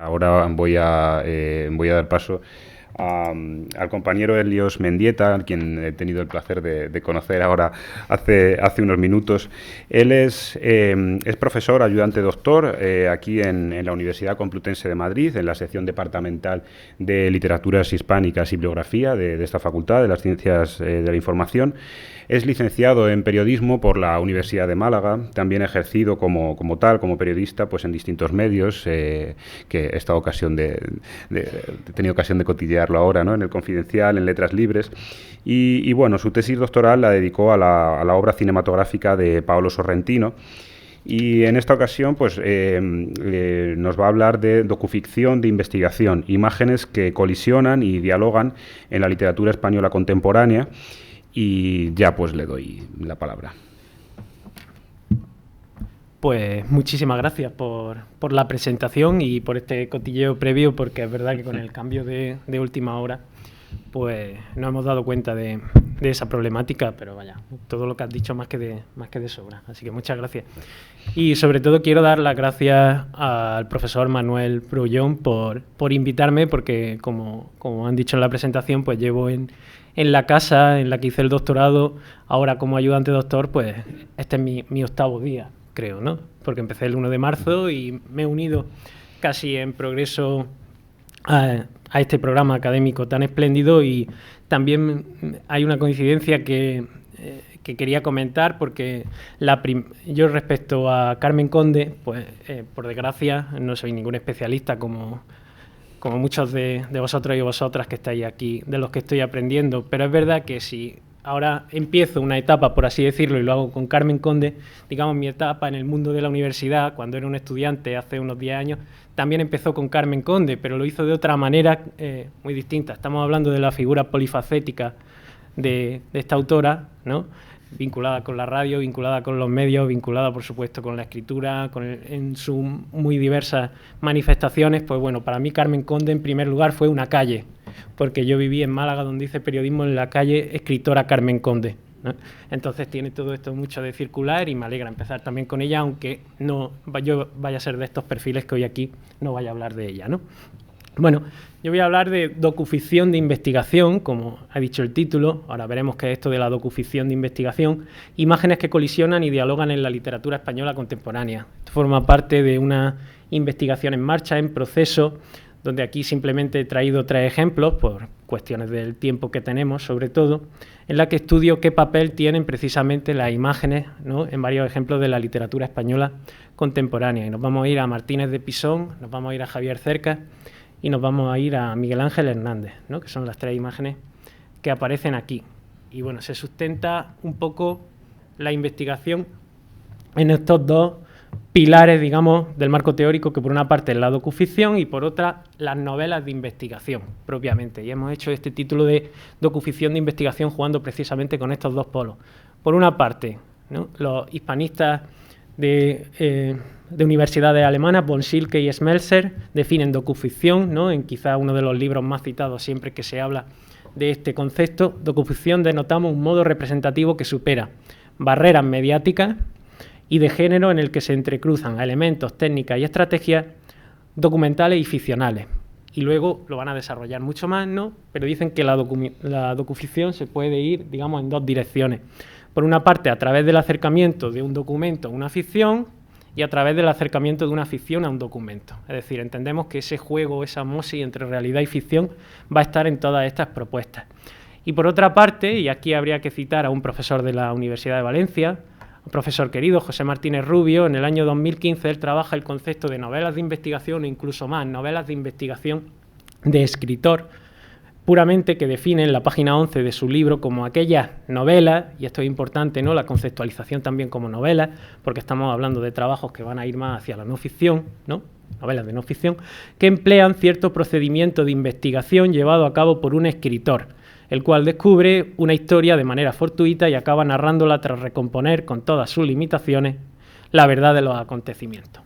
Ahora voy a dar paso al compañero Helios Mendieta, al quien he tenido el placer de conocer ahora hace unos minutos. Él es profesor ayudante doctor aquí en la Universidad Complutense de Madrid, en la sección departamental de Literaturas Hispánicas y Bibliografía de esta facultad, de las Ciencias de la Información. Es licenciado en periodismo por la Universidad de Málaga, también ha ejercido como periodista pues en distintos medios, que he tenido ocasión de cotillearlo ahora, ¿no? En El Confidencial, en Letras Libres, y bueno, su tesis doctoral la dedicó a la obra cinematográfica de Paolo Sorrentino. Y en esta ocasión pues, nos va a hablar de docuficción de investigación, imágenes que colisionan y dialogan en la literatura española contemporánea. Y ya pues le doy la palabra. Pues muchísimas gracias por la presentación y por este cotilleo previo, porque es verdad que con el cambio de última hora pues nos hemos dado cuenta de esa problemática, pero vaya, todo lo que has dicho más que de sobra, así que muchas gracias. Y sobre todo quiero dar las gracias al profesor Manuel Brullón por invitarme, porque como han dicho en la presentación, pues llevo en la casa en la que hice el doctorado, ahora como ayudante doctor, pues este es mi 8º día, creo, ¿no? Porque empecé el 1 de marzo y me he unido casi en progreso a este programa académico tan espléndido, y también hay una coincidencia que quería comentar, porque yo respecto a Carmen Conde, pues por desgracia no soy ningún especialista como muchos de vosotros y vosotras que estáis aquí, de los que estoy aprendiendo, pero es verdad que si ahora empiezo una etapa, por así decirlo, y lo hago con Carmen Conde, digamos mi etapa en el mundo de la universidad, cuando era un estudiante hace unos 10 años, también empezó con Carmen Conde, pero lo hizo de otra manera muy distinta. Estamos hablando de la figura polifacética de esta autora, ¿no? Vinculada con la radio, vinculada con los medios, vinculada, por supuesto, con la escritura, en sus muy diversas manifestaciones. Pues bueno, para mí Carmen Conde, en primer lugar, fue una calle, porque yo viví en Málaga, donde hice periodismo, en la calle Escritora Carmen Conde, ¿no? Entonces tiene todo esto mucho de circular y me alegra empezar también con ella, aunque no yo vaya a ser de estos perfiles que hoy aquí no vaya a hablar de ella, ¿no? Bueno, yo voy a hablar de docuficción de investigación, como ha dicho el título. Ahora veremos qué es esto de la docuficción de investigación. Imágenes que colisionan y dialogan en la literatura española contemporánea. Esto forma parte de una investigación en marcha, en proceso, donde aquí simplemente he traído 3 ejemplos, por cuestiones del tiempo que tenemos, sobre todo, en la que estudio qué papel tienen precisamente las imágenes, ¿no?, en varios ejemplos de la literatura española contemporánea. Y nos vamos a ir a Martínez de Pisón, nos vamos a ir a Javier Cercas, y nos vamos a ir a Miguel Ángel Hernández, ¿no?, que son las 3 imágenes que aparecen aquí. Y bueno, se sustenta un poco la investigación en estos 2 pilares, digamos, del marco teórico, que por una parte es la docuficción y por otra las novelas de investigación propiamente. Y hemos hecho este título de docuficción de investigación jugando precisamente con estos 2 polos. Por una parte, ¿no?, los hispanistas de universidades alemanas, von Schilke y Schmelzer, definen docuficción, ¿no?, en quizá uno de los libros más citados siempre que se habla de este concepto. Docuficción denotamos un modo representativo que supera barreras mediáticas y de género, en el que se entrecruzan elementos, técnicas y estrategias documentales y ficcionales. Y luego lo van a desarrollar mucho más, ¿no?, pero dicen que la docuficción se puede ir, digamos, en 2 direcciones. Por una parte, a través del acercamiento de un documento a una ficción, y a través del acercamiento de una ficción a un documento. Es decir, entendemos que ese juego, esa osmosis entre realidad y ficción va a estar en todas estas propuestas. Y por otra parte, y aquí habría que citar a un profesor de la Universidad de Valencia, un profesor querido, José Martínez Rubio, en el año 2015 él trabaja el concepto de novelas de investigación, o incluso más, novelas de investigación de escritor, puramente, que define en la página 11 de su libro como aquellas novelas, y esto es importante, ¿no?, la conceptualización también como novelas, porque estamos hablando de trabajos que van a ir más hacia la no ficción, ¿no?, novelas de no ficción, que emplean cierto procedimiento de investigación llevado a cabo por un escritor, el cual descubre una historia de manera fortuita y acaba narrándola tras recomponer con todas sus limitaciones la verdad de los acontecimientos.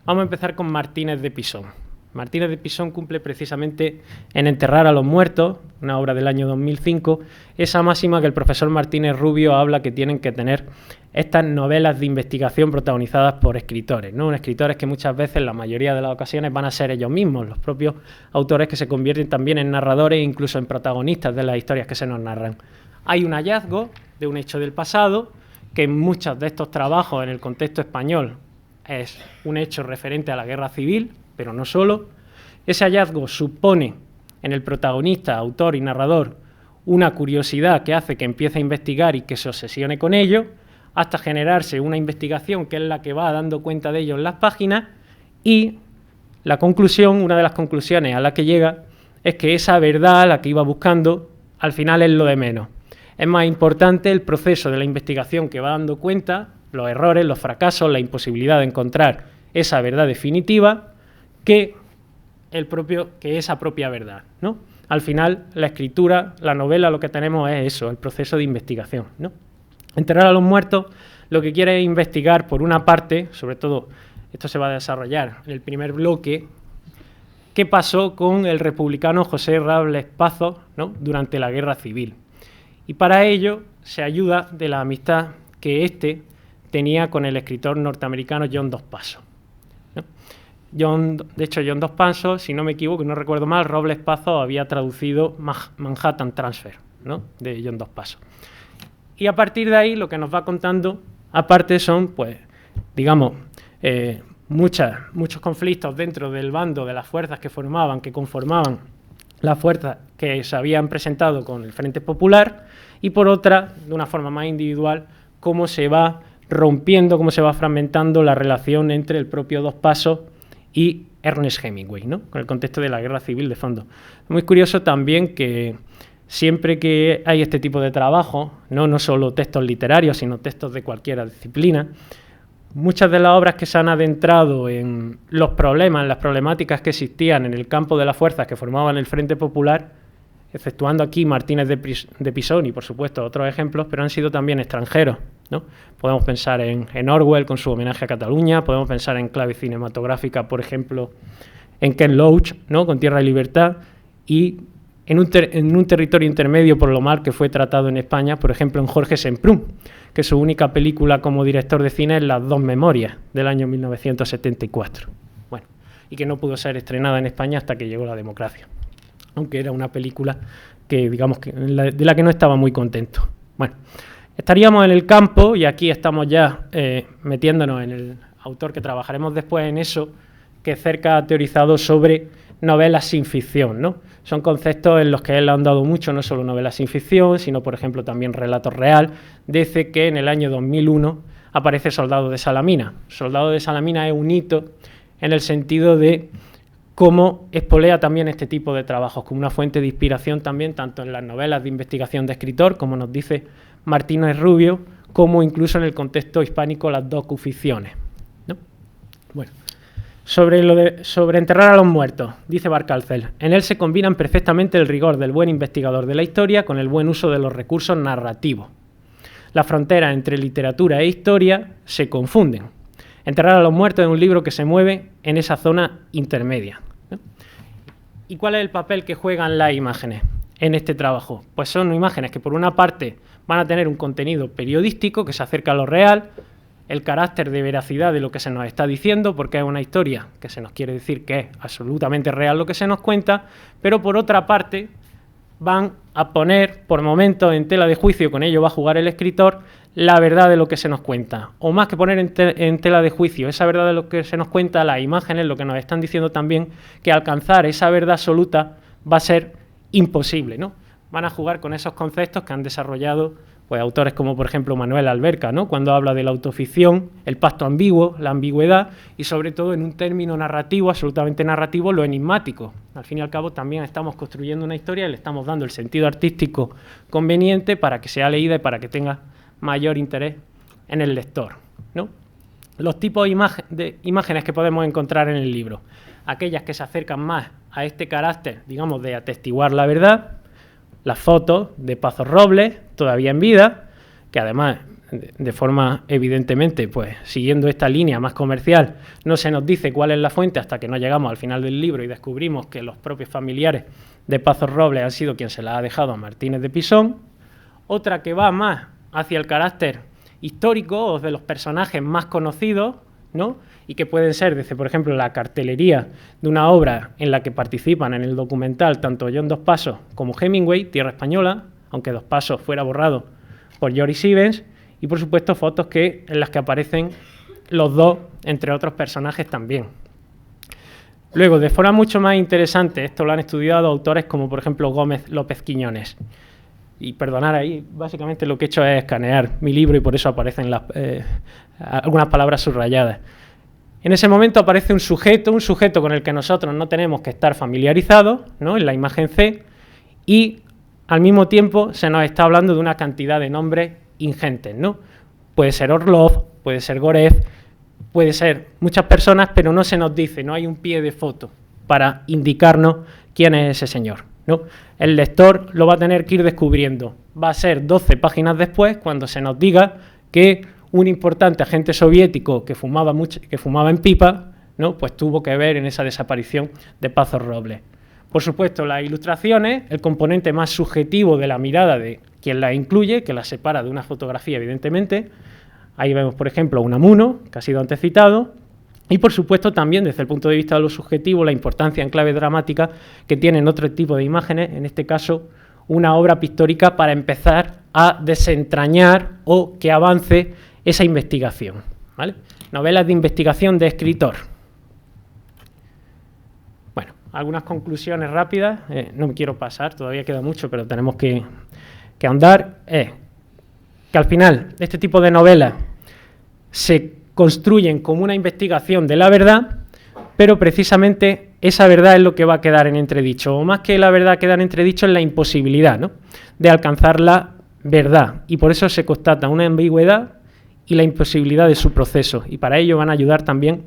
Vamos a empezar con Martínez de Pisón. Martínez de Pisón cumple precisamente en Enterrar a los muertos, una obra del año 2005, esa máxima que el profesor Martínez Rubio habla que tienen que tener estas novelas de investigación protagonizadas por escritores, ¿no? Escritores que muchas veces, en la mayoría de las ocasiones, van a ser ellos mismos, los propios autores, que se convierten también en narradores e incluso en protagonistas de las historias que se nos narran. Hay un hallazgo de un hecho del pasado, que en muchos de estos trabajos en el contexto español es un hecho referente a la guerra civil, pero no solo. Ese hallazgo supone en el protagonista, autor y narrador una curiosidad que hace que empiece a investigar y que se obsesione con ello, hasta generarse una investigación que es la que va dando cuenta de ello en las páginas, y la conclusión, una de las conclusiones a la que llega, es que esa verdad, la que iba buscando, al final es lo de menos. Es más importante el proceso de la investigación que va dando cuenta, los errores, los fracasos, la imposibilidad de encontrar esa verdad definitiva, que esa propia verdad, ¿no? Al final, la escritura, la novela, lo que tenemos es eso, el proceso de investigación, ¿no? Enterrar a los muertos lo que quiere es investigar, por una parte, sobre todo esto se va a desarrollar en el primer bloque, qué pasó con el republicano José Robles Pazos, ¿no?, durante la Guerra Civil. Y para ello se ayuda de la amistad que éste tenía con el escritor norteamericano John Dos Passos, ¿no? John Dos Passos, si no me equivoco, no recuerdo mal, Robles Pazos había traducido Manhattan Transfer, ¿no?, de John Dos Passos. Y a partir de ahí lo que nos va contando, aparte, son, pues, digamos, muchos conflictos dentro del bando de las fuerzas que conformaban las fuerzas que se habían presentado con el Frente Popular, y por otra, de una forma más individual, cómo se va rompiendo, cómo se va fragmentando la relación entre el propio Dos Passos y Ernest Hemingway, ¿no?, con el contexto de la Guerra Civil de fondo. Es muy curioso también que siempre que hay este tipo de trabajo, no solo textos literarios, sino textos de cualquier disciplina, muchas de las obras que se han adentrado en los problemas, en las problemáticas que existían en el campo de las fuerzas que formaban el Frente Popular, exceptuando aquí Martínez de Pisón y, por supuesto, otros ejemplos, pero han sido también extranjeros, ¿no? Podemos pensar en Orwell con su homenaje a Cataluña, podemos pensar en clave cinematográfica, por ejemplo, en Ken Loach, ¿no?, con Tierra y Libertad, y en un territorio intermedio por lo mal que fue tratado en España, por ejemplo, en Jorge Semprún, que su única película como director de cine es Las dos memorias, del año 1974. Bueno, y que no pudo ser estrenada en España hasta que llegó la democracia, aunque era una película que, digamos, de la que no estaba muy contento. Bueno, estaríamos en el campo, y aquí estamos ya metiéndonos en el autor que trabajaremos después en eso, que cerca ha teorizado sobre novelas sin ficción, ¿no? Son conceptos en los que él ha andado mucho, no solo novelas sin ficción, sino, por ejemplo, también relatos real. Dice que en el año 2001 aparece Soldado de Salamina. Soldado de Salamina es un hito en el sentido de cómo espolea también este tipo de trabajos, como una fuente de inspiración también, tanto en las novelas de investigación de escritor, como nos dice Martínez Rubio, como incluso en el contexto hispánico las docuficciones, ¿no? Bueno. Sobre Enterrar a los muertos, dice Barcárcel, en él se combinan perfectamente el rigor del buen investigador de la historia con el buen uso de los recursos narrativos. Las fronteras entre literatura e historia se confunden. Enterrar a los muertos es un libro que se mueve en esa zona intermedia, ¿no? ¿Y cuál es el papel que juegan las imágenes en este trabajo? Pues son imágenes que, por una parte, van a tener un contenido periodístico que se acerca a lo real, el carácter de veracidad de lo que se nos está diciendo, porque es una historia que se nos quiere decir que es absolutamente real lo que se nos cuenta, pero por otra parte van a poner por momentos en tela de juicio, con ello va a jugar el escritor, la verdad de lo que se nos cuenta. O más que poner en tela de juicio esa verdad de lo que se nos cuenta, las imágenes lo que nos están diciendo también que alcanzar esa verdad absoluta va a ser imposible, ¿no? Van a jugar con esos conceptos que han desarrollado, pues, autores como, por ejemplo, Manuel Alberca, ¿no?, cuando habla de la autoficción, el pacto ambiguo, la ambigüedad, y sobre todo en un término narrativo, absolutamente narrativo, lo enigmático. Al fin y al cabo también estamos construyendo una historia y le estamos dando el sentido artístico conveniente para que sea leída y para que tenga mayor interés en el lector, ¿no? Los tipos de imágenes que podemos encontrar en el libro, aquellas que se acercan más a este carácter, digamos, de atestiguar la verdad, las fotos de Pazos Robles, todavía en vida, que además de forma, evidentemente, pues siguiendo esta línea más comercial, no se nos dice cuál es la fuente hasta que no llegamos al final del libro y descubrimos que los propios familiares de Pazos Robles han sido quien se la ha dejado a Martínez de Pisón. Otra que va más hacia el carácter histórico o de los personajes más conocidos, ¿no? Y que pueden ser desde, por ejemplo, la cartelería de una obra en la que participan en el documental tanto John Dos Passos como Hemingway, Tierra Española, aunque Dos Passos fuera borrado por Joris Ivens, y por supuesto fotos en las que aparecen los dos, entre otros personajes también. Luego, de forma mucho más interesante, esto lo han estudiado autores como por ejemplo Gómez López Quiñones. Y perdonar ahí, básicamente lo que he hecho es escanear mi libro y por eso aparecen algunas palabras subrayadas. En ese momento aparece un sujeto con el que nosotros no tenemos que estar familiarizados, ¿no? En la imagen C, y al mismo tiempo se nos está hablando de una cantidad de nombres ingentes, ¿no? Puede ser Orlov, puede ser Gorev, puede ser muchas personas, pero no se nos dice, no hay un pie de foto para indicarnos quién es ese señor, ¿no? El lector lo va a tener que ir descubriendo. Va a ser 12 páginas después cuando se nos diga que un importante agente soviético que fumaba en pipa, ¿no? Pues tuvo que ver en esa desaparición de Pazos Robles. Por supuesto, las ilustraciones, el componente más subjetivo de la mirada de quien las incluye, que las separa de una fotografía, evidentemente. Ahí vemos, por ejemplo, Unamuno, que ha sido antes citado, y por supuesto también desde el punto de vista de lo subjetivo, la importancia en clave dramática que tienen otro tipo de imágenes, en este caso una obra pictórica para empezar a desentrañar o que avance esa investigación, ¿vale? Novelas de investigación de escritor. Bueno, algunas conclusiones rápidas, no me quiero pasar, todavía queda mucho, pero tenemos que ahondar, que al final este tipo de novelas se construyen como una investigación de la verdad, pero precisamente esa verdad es lo que va a quedar en entredicho, o más que la verdad quedar en entredicho es la imposibilidad, ¿no?, de alcanzar la verdad, y por eso se constata una ambigüedad y la imposibilidad de su proceso, y para ello van a ayudar también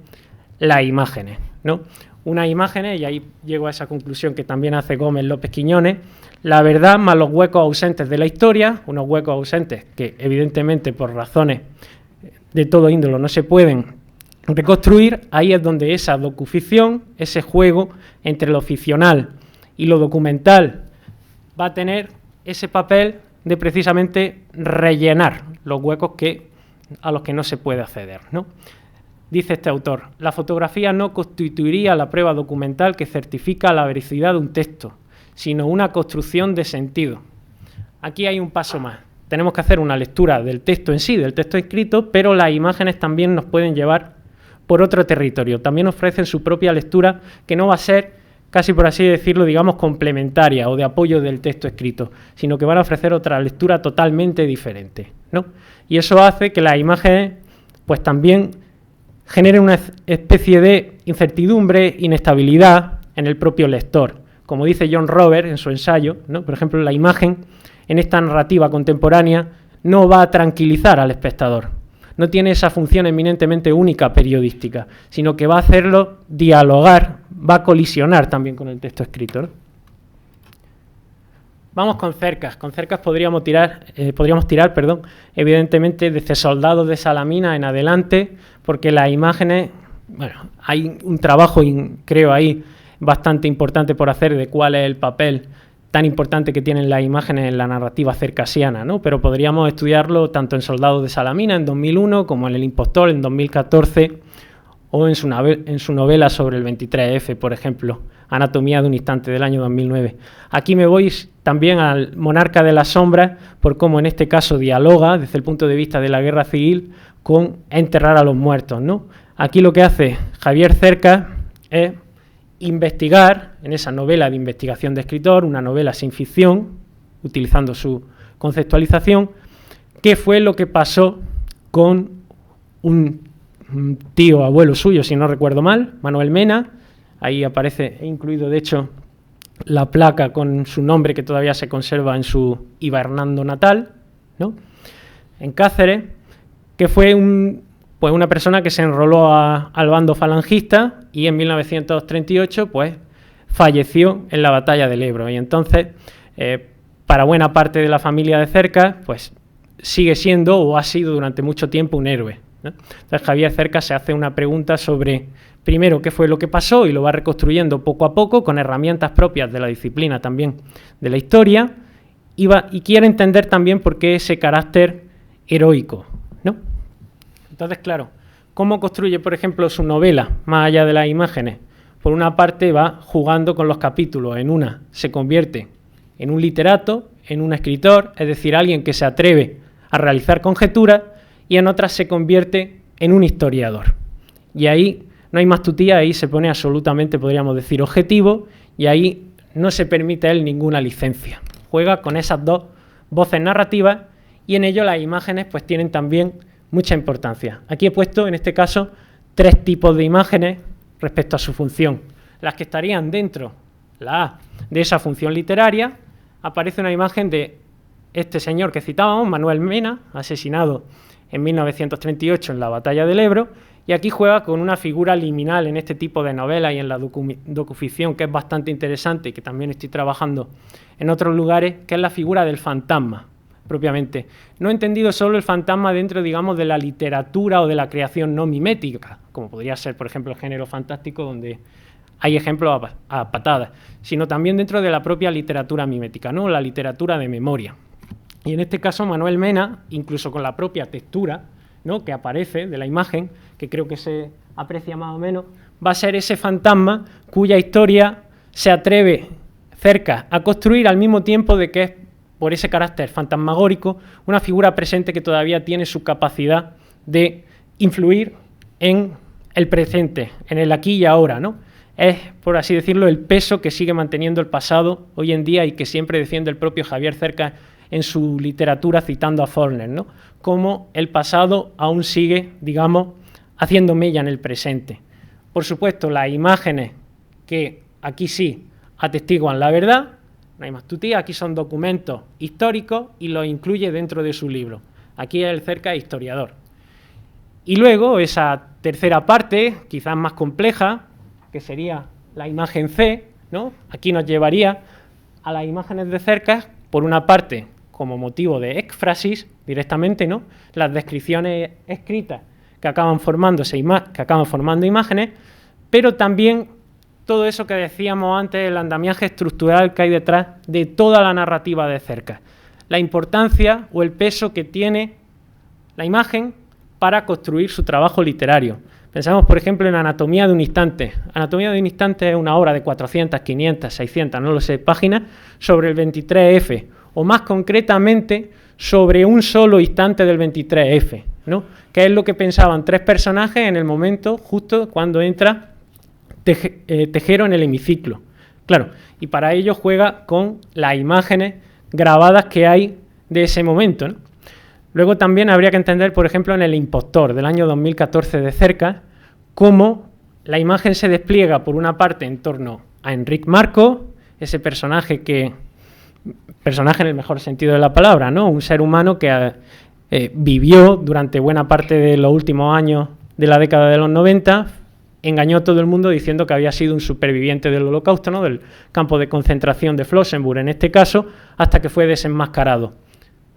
las imágenes, ¿no? Unas imágenes, y ahí llego a esa conclusión que también hace Gómez López Quiñones, la verdad más los huecos ausentes de la historia, unos huecos ausentes que evidentemente por razones de todo índole no se pueden reconstruir. Ahí es donde esa docuficción, ese juego entre lo ficcional y lo documental va a tener ese papel de precisamente rellenar los huecos a los que no se puede acceder, ¿no? Dice este autor, la fotografía no constituiría la prueba documental que certifica la veracidad de un texto, sino una construcción de sentido. Aquí hay un paso más. Tenemos que hacer una lectura del texto en sí, del texto escrito, pero las imágenes también nos pueden llevar por otro territorio. También ofrecen su propia lectura, que no va a ser, casi por así decirlo, digamos, complementaria o de apoyo del texto escrito, sino que van a ofrecer otra lectura totalmente diferente, ¿no? Y eso hace que las imágenes, pues también generen una especie de incertidumbre, inestabilidad en el propio lector. Como dice John Roberts en su ensayo, ¿no?, por ejemplo, la imagen en esta narrativa contemporánea no va a tranquilizar al espectador, no tiene esa función eminentemente única periodística, sino que va a hacerlo dialogar, va a colisionar también con el texto escrito, ¿no? Vamos con Cercas podríamos tirar, evidentemente desde Soldados de Salamina en adelante, porque las imágenes, bueno, hay un trabajo, creo ahí, bastante importante por hacer de cuál es el papel tan importante que tienen las imágenes en la narrativa cercasiana, ¿no? Pero podríamos estudiarlo tanto en Soldados de Salamina en 2001 como en El Impostor en 2014 o en su novela sobre el 23F, por ejemplo, Anatomía de un instante del año 2009. Aquí me voy también al Monarca de las Sombras por cómo en este caso dialoga desde el punto de vista de la guerra civil con enterrar a los muertos, ¿no? Aquí lo que hace Javier Cercas es investigar en esa novela de investigación de escritor, una novela sin ficción, utilizando su conceptualización, qué fue lo que pasó con un tío abuelo suyo, si no recuerdo mal, Manuel Mena. Ahí aparece incluido, de hecho, la placa con su nombre que todavía se conserva en su hibernando natal, ¿no?, en Cáceres, que fue una persona que se enroló al bando falangista y en 1938 pues falleció en la batalla del Ebro. Y entonces, para buena parte de la familia de Cercas, pues sigue siendo o ha sido durante mucho tiempo un héroe, ¿no? Entonces Javier Cercas se hace una pregunta sobre, primero, qué fue lo que pasó, y lo va reconstruyendo poco a poco con herramientas propias de la disciplina también de la historia, y quiere entender también por qué ese carácter heroico, ¿no? Entonces, claro, ¿cómo construye, por ejemplo, su novela, más allá de las imágenes? Por una parte va jugando con los capítulos. En una se convierte en un literato, en un escritor, es decir, alguien que se atreve a realizar conjeturas, y en otras se convierte en un historiador. Y ahí no hay más tutía, ahí se pone absolutamente, podríamos decir, objetivo, y ahí no se permite a él ninguna licencia. Juega con esas dos voces narrativas, y en ello las imágenes pues tienen también mucha importancia. Aquí he puesto, en este caso, 3 tipos de imágenes respecto a su función. Las que estarían dentro, la A, de esa función literaria. Aparece una imagen de este señor que citábamos, Manuel Mena, asesinado en 1938 en la batalla del Ebro, y aquí juega con una figura liminal en este tipo de novelas y en la docuficción, que es bastante interesante y que también estoy trabajando en otros lugares, que es la figura del fantasma, propiamente. No he entendido solo el fantasma dentro, digamos, de la literatura o de la creación no mimética, como podría ser, por ejemplo, el género fantástico, donde hay ejemplos a patadas, sino también dentro de la propia literatura mimética, ¿no? La literatura de memoria. Y en este caso Manuel Mena, incluso con la propia textura, ¿no?, que aparece de la imagen, que creo que se aprecia más o menos, va a ser ese fantasma cuya historia se atreve Cercas a construir al mismo tiempo de que es, por ese carácter fantasmagórico, una figura presente que todavía tiene su capacidad de influir en el presente, en el aquí y ahora, ¿no? Es, por así decirlo, el peso que sigue manteniendo el pasado hoy en día y que siempre defiende el propio Javier Cercas en su literatura, citando a Faulkner, ¿no? Cómo el pasado aún sigue, digamos, haciendo mella en el presente. Por supuesto, las imágenes que aquí sí atestiguan la verdad, no hay más tutía, aquí son documentos históricos y los incluye dentro de su libro. Aquí es el Cercas historiador. Y luego esa tercera parte, quizás más compleja, que sería la imagen C, ¿no? Aquí nos llevaría a las imágenes de Cercas, por una parte, como motivo de éfrasis directamente, ¿no? Las descripciones escritas que acaban formando imágenes, pero también todo eso que decíamos antes, el andamiaje estructural que hay detrás de toda la narrativa de Cercas. La importancia o el peso que tiene la imagen para construir su trabajo literario. Pensamos, por ejemplo, en Anatomía de un instante. Anatomía de un instante es una obra de 400, 500, 600, no lo sé, páginas sobre el 23F, o más concretamente sobre un solo instante del 23F, ¿no? Que es lo que pensaban 3 personajes en el momento justo cuando entra Tejero en el hemiciclo. Claro, y para ello juega con las imágenes grabadas que hay de ese momento, ¿no? Luego también habría que entender, por ejemplo, en El impostor, del año 2014 de Cercas, cómo la imagen se despliega, por una parte, en torno a Enric Marco, ese personaje en el mejor sentido de la palabra, ¿no? Un ser humano que vivió durante buena parte de los últimos años de la década de los 90, engañó a todo el mundo diciendo que había sido un superviviente del Holocausto, ¿no?, del campo de concentración de Flossenbürg, en este caso, hasta que fue desenmascarado.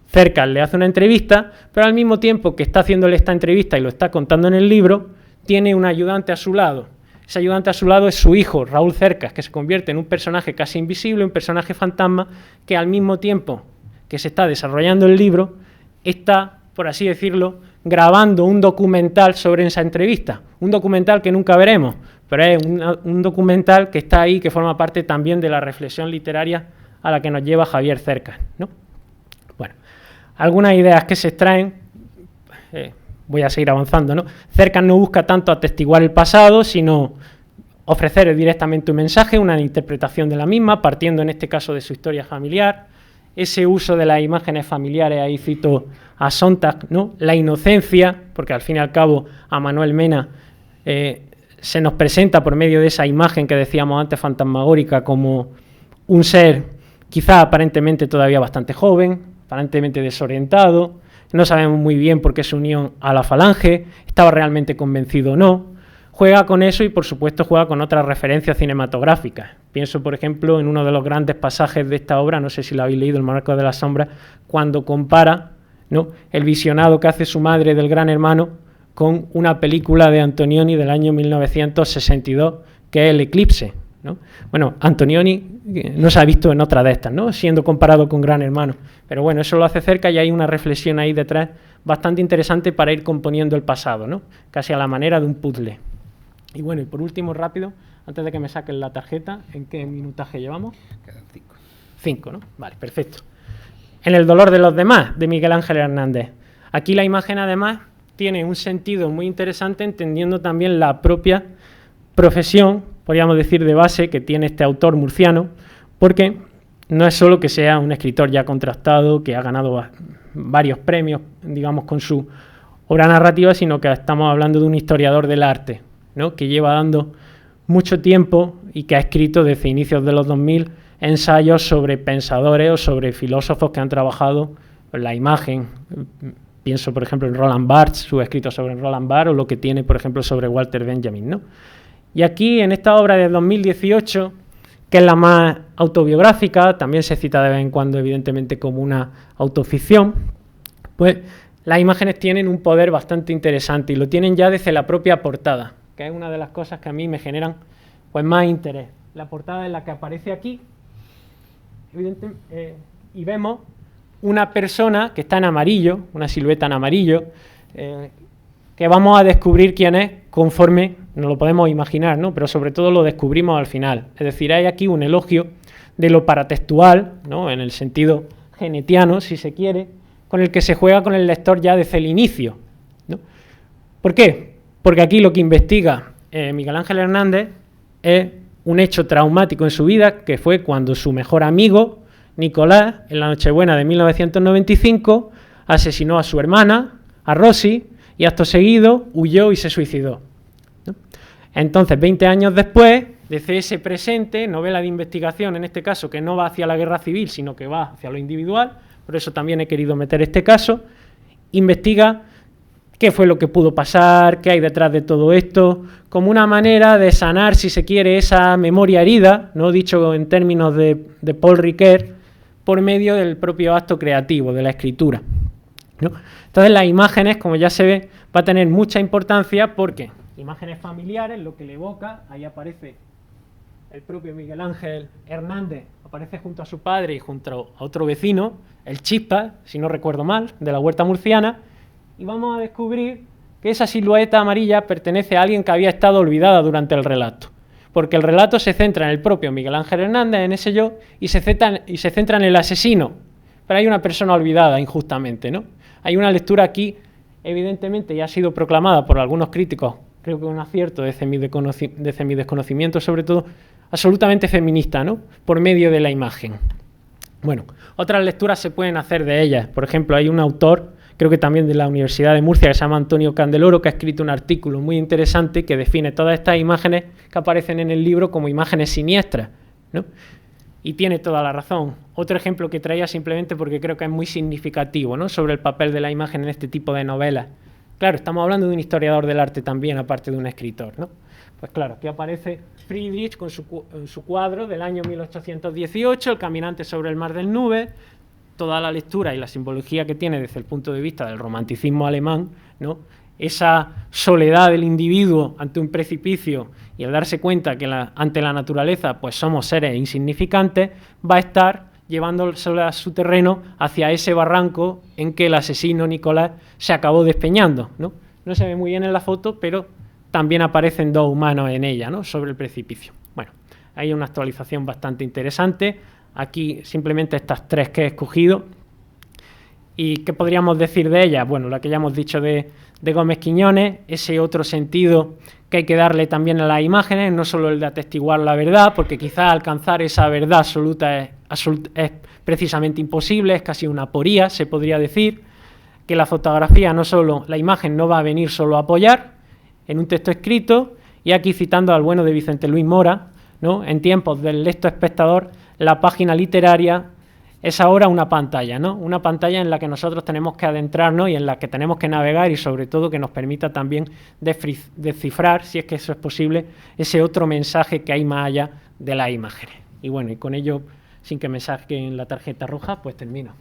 Cercas le hace una entrevista, pero al mismo tiempo que está haciéndole esta entrevista y lo está contando en el libro, tiene un ayudante a su lado. Ese ayudante a su lado es su hijo, Raúl Cercas, que se convierte en un personaje casi invisible, un personaje fantasma, que al mismo tiempo que se está desarrollando el libro, está, por así decirlo, grabando un documental sobre esa entrevista. Un documental que nunca veremos, pero es un documental que está ahí, que forma parte también de la reflexión literaria a la que nos lleva Javier Cercas, ¿no? Bueno, algunas ideas que se extraen, voy a seguir avanzando, ¿no? Cercas no busca tanto atestiguar el pasado, sino ofrecer directamente un mensaje, una interpretación de la misma, partiendo en este caso de su historia familiar, ese uso de las imágenes familiares, ahí cito a Sontag, ¿no? La inocencia, porque al fin y al cabo a Manuel Mena se nos presenta por medio de esa imagen que decíamos antes fantasmagórica como un ser quizá aparentemente todavía bastante joven, aparentemente desorientado, no sabemos muy bien por qué se unió a la Falange, estaba realmente convencido o no. Juega con eso y, por supuesto, juega con otras referencias cinematográficas. Pienso, por ejemplo, en uno de los grandes pasajes de esta obra, no sé si lo habéis leído, El monarca de las sombras, cuando compara ¿no? El visionado que hace su madre del Gran Hermano con una película de Antonioni del año 1962, que es El Eclipse, ¿no? Bueno, Antonioni no se ha visto en otra de estas, ¿no? Siendo comparado con Gran Hermano. Pero bueno, eso lo hace cerca y hay una reflexión ahí detrás bastante interesante para ir componiendo el pasado, ¿no? Casi a la manera de un puzzle. Y bueno, y por último, rápido, antes de que me saquen la tarjeta, ¿en qué minutaje llevamos? Quedan 5. 5, ¿no? Vale, perfecto. En El dolor de los demás, de Miguel Ángel Hernández. Aquí la imagen, además, tiene un sentido muy interesante, entendiendo también la propia profesión, podríamos decir, de base que tiene este autor murciano, porque no es solo que sea un escritor ya contrastado, que ha ganado varios premios, digamos, con su obra narrativa, sino que estamos hablando de un historiador del arte, ¿no? Que lleva dando mucho tiempo y que ha escrito desde inicios de los 2000 ensayos sobre pensadores o sobre filósofos que han trabajado en la imagen. Pienso, por ejemplo, en Roland Barthes, sus escritos sobre Roland Barthes, o lo que tiene, por ejemplo, sobre Walter Benjamin, ¿no? Y aquí, en esta obra de 2018, que es la más autobiográfica, también se cita de vez en cuando, evidentemente, como una autoficción, pues las imágenes tienen un poder bastante interesante y lo tienen ya desde la propia portada, que es una de las cosas que a mí me generan pues más interés. La portada es la que aparece aquí, y vemos una persona que está en amarillo, una silueta en amarillo, que vamos a descubrir quién es conforme nos lo podemos imaginar, ¿no? Pero sobre todo lo descubrimos al final. Es decir, hay aquí un elogio de lo paratextual, ¿no? En el sentido genetiano, si se quiere, con el que se juega con el lector ya desde el inicio, ¿no? ¿Por qué? Porque aquí lo que investiga Miguel Ángel Hernández es un hecho traumático en su vida, que fue cuando su mejor amigo, Nicolás, en la Nochebuena de 1995, asesinó a su hermana, a Rosy, y acto seguido huyó y se suicidó, ¿no? Entonces, 20 años después, desde ese presente, novela de investigación, en este caso, que no va hacia la guerra civil, sino que va hacia lo individual, por eso también he querido meter este caso, investiga qué fue lo que pudo pasar, qué hay detrás de todo esto, como una manera de sanar, si se quiere, esa memoria herida, no dicho en términos de Paul Ricoeur, por medio del propio acto creativo, de la escritura, ¿no? Entonces las imágenes, como ya se ve, va a tener mucha importancia porque imágenes familiares, lo que le evoca, ahí aparece el propio Miguel Ángel Hernández, aparece junto a su padre y junto a otro vecino, el Chispa, si no recuerdo mal, de la Huerta Murciana, y vamos a descubrir que esa silueta amarilla pertenece a alguien que había estado olvidada durante el relato, porque el relato se centra en el propio Miguel Ángel Hernández, en ese yo, y se centra en el asesino, pero hay una persona olvidada injustamente, ¿no? Hay una lectura aquí, evidentemente, y ha sido proclamada por algunos críticos, creo que un acierto desde mi desconocimiento, sobre todo, absolutamente feminista, ¿no? Por medio de la imagen. Bueno, otras lecturas se pueden hacer de ellas. Por ejemplo, hay un autor, creo que también de la Universidad de Murcia, que se llama Antonio Candeloro, que ha escrito un artículo muy interesante que define todas estas imágenes que aparecen en el libro como imágenes siniestras, ¿no? Y tiene toda la razón. Otro ejemplo que traía simplemente porque creo que es muy significativo, ¿no? Sobre el papel de la imagen en este tipo de novelas. Claro, estamos hablando de un historiador del arte también, aparte de un escritor, ¿no? Pues claro, aquí aparece Friedrich con su cuadro del año 1818, El caminante sobre el mar del Nube, toda la lectura y la simbología que tiene desde el punto de vista del romanticismo alemán, ¿no? Esa soledad del individuo ante un precipicio y el darse cuenta que ante la naturaleza pues somos seres insignificantes, va a estar llevándose a su terreno hacia ese barranco en que el asesino Nicolás se acabó despeñando, ¿no? No se ve muy bien en la foto, pero también aparecen dos humanos en ella, ¿no? Sobre el precipicio. Bueno, hay una actualización bastante interesante. Aquí simplemente estas tres que he escogido. ¿Y qué podríamos decir de ellas? Bueno, la que ya hemos dicho de Gómez Quiñones, ese otro sentido que hay que darle también a las imágenes, no solo el de atestiguar la verdad, porque quizás alcanzar esa verdad absoluta es precisamente imposible, es casi una aporía, se podría decir, que la fotografía no solo, la imagen no va a venir solo a apoyar en un texto escrito, y aquí citando al bueno de Vicente Luis Mora, ¿no? En tiempos del lecto espectador, la página literaria es ahora una pantalla, ¿no? Una pantalla en la que nosotros tenemos que adentrarnos y en la que tenemos que navegar y sobre todo que nos permita también descifrar, si es que eso es posible, ese otro mensaje que hay más allá de las imágenes. Y bueno, y con ello, sin que me saquen la tarjeta roja, pues termino.